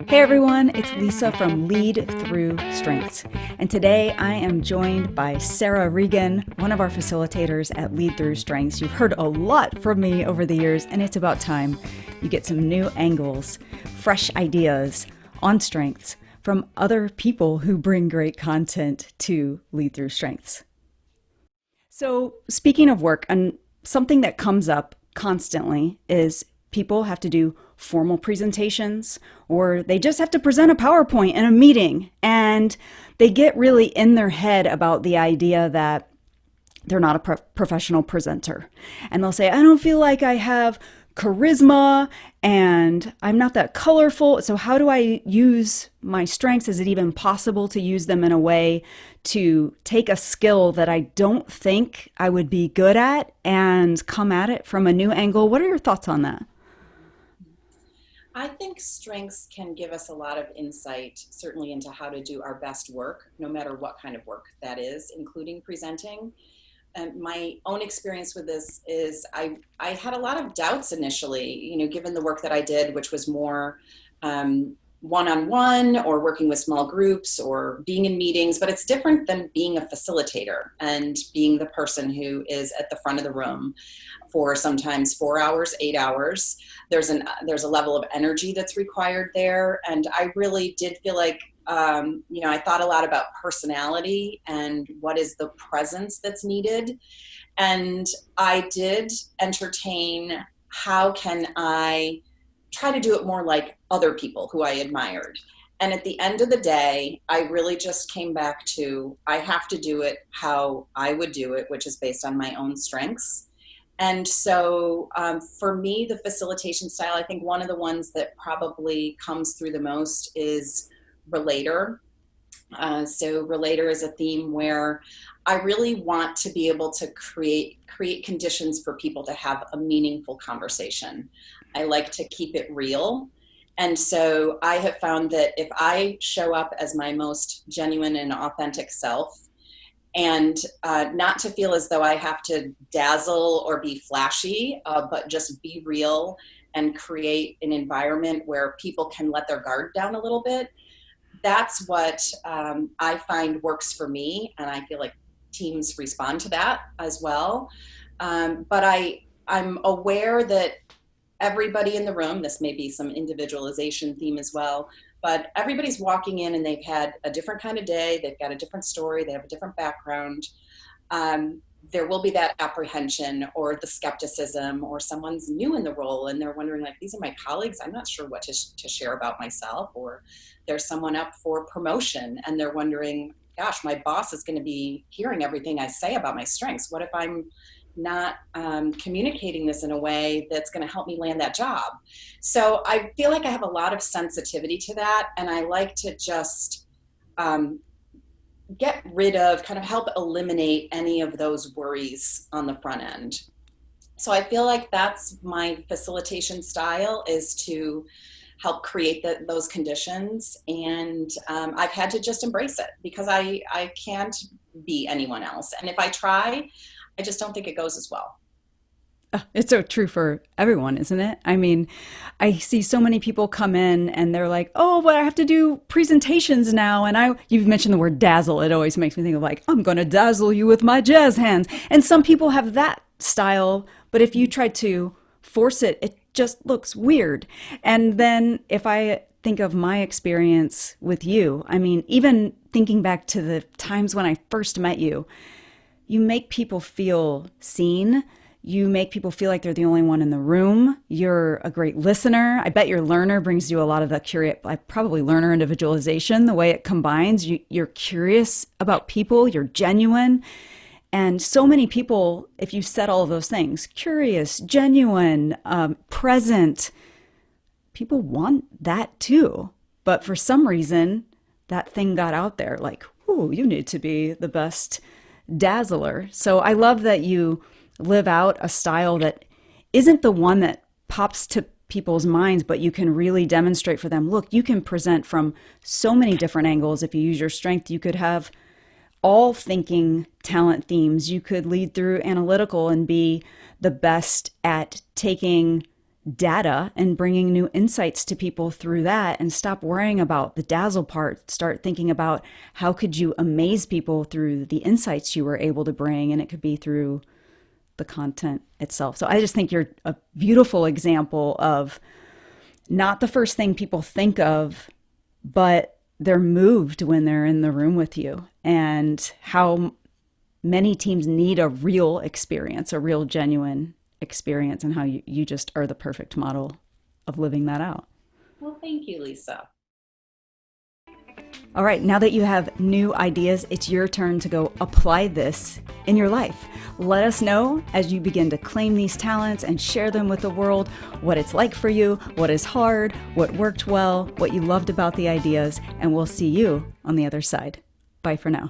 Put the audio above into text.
Hey everyone, it's Lisa from Lead Through Strengths. And today I am joined by Sara Regan, one of our facilitators at Lead Through Strengths. You've heard a lot from me over the years, and it's about time you get some new angles, fresh ideas on strengths from other people who bring great content to Lead Through Strengths. So, speaking of work, and something that comes up constantly is people have to do formal presentations or they just have to present a PowerPoint in a meeting, and they get really in their head about the idea that they're not a professional presenter. And they'll say, I don't feel like I have charisma and I'm not that colorful. So how do I use my strengths? Is it even possible to use them in a way to take a skill that I don't think I would be good at and come at it from a new angle? What are your thoughts on that? I think strengths can give us a lot of insight, certainly into how to do our best work, no matter what kind of work that is, including presenting. And my own experience with this is I had a lot of doubts initially, given the work that I did, which was more one-on-one or working with small groups or being in meetings, but it's different than being a facilitator and being the person who is at the front of the room for sometimes 4 hours, 8 hours. There's a level of energy that's required there. And I really did feel like, I thought a lot about personality and what is the presence that's needed. And I did entertain, how can I try to do it more like other people who I admired? And at the end of the day, I really just came back to, I have to do it how I would do it, which is based on my own strengths. And so for me, the facilitation style, I think one of the ones that probably comes through the most is relator. So relator is a theme where I really want to be able to create conditions for people to have a meaningful conversation. I like to keep it real. And so I have found that if I show up as my most genuine and authentic self, and not to feel as though I have to dazzle or be flashy, but just be real and create an environment where people can let their guard down a little bit. That's what I find works for me, and I feel like teams respond to that as well. But I'm aware that everybody in the room, this may be some individualization theme as well, but everybody's walking in and they've had a different kind of day, they've got a different story, they have a different background. There will be that apprehension or the skepticism, or someone's new in the role and they're wondering, like, these are my colleagues, I'm not sure what to share about myself. Or there's someone up for promotion and they're wondering, gosh, my boss is going to be hearing everything I say about my strengths. What if I'm not communicating this in a way that's going to help me land that job? So I feel like I have a lot of sensitivity to that, and I like to just get rid of, kind of help eliminate any of those worries on the front end. So I feel like that's my facilitation style, is to help create those conditions. And I've had to just embrace it because I can't be anyone else. And if I try, I just don't think it goes as well. It's so true for everyone, isn't it? I mean, I see so many people come in and they're like, "Oh, but I have to do presentations now." And you've mentioned the word dazzle. It always makes me think of, like, I'm going to dazzle you with my jazz hands. And some people have that style, but if you try to force it, it just looks weird. And then if I think of my experience with you, I mean, even thinking back to the times when I first met you, you make people feel seen. You make people feel like they're the only one in the room. You're a great listener. I bet your learner brings you a lot of the probably learner individualization, the way it combines. You're curious about people. You're genuine. And so many people, if you said all of those things, curious, genuine, present, people want that too. But for some reason, that thing got out there, like, ooh, you need to be the best dazzler. So I love that you live out a style that isn't the one that pops to people's minds, but you can really demonstrate for them, look, you can present from so many different angles. If you use your strength, you could have all thinking talent themes. You could lead through analytical and be the best at taking data and bringing new insights to people through that, and stop worrying about the dazzle part. Start thinking about how could you amaze people through the insights you were able to bring, and it could be through the content itself. So I just think you're a beautiful example of not the first thing people think of, but they're moved when they're in the room with you, and how many teams need a real experience, a real genuine experience, and how you just are the perfect model of living that out. Well, thank you, Lisa. All right, now that you have new ideas, it's your turn to go apply this in your life. Let us know as you begin to claim these talents and share them with the world, what it's like for you, what is hard, what worked well, what you loved about the ideas, and we'll see you on the other side. Bye for now.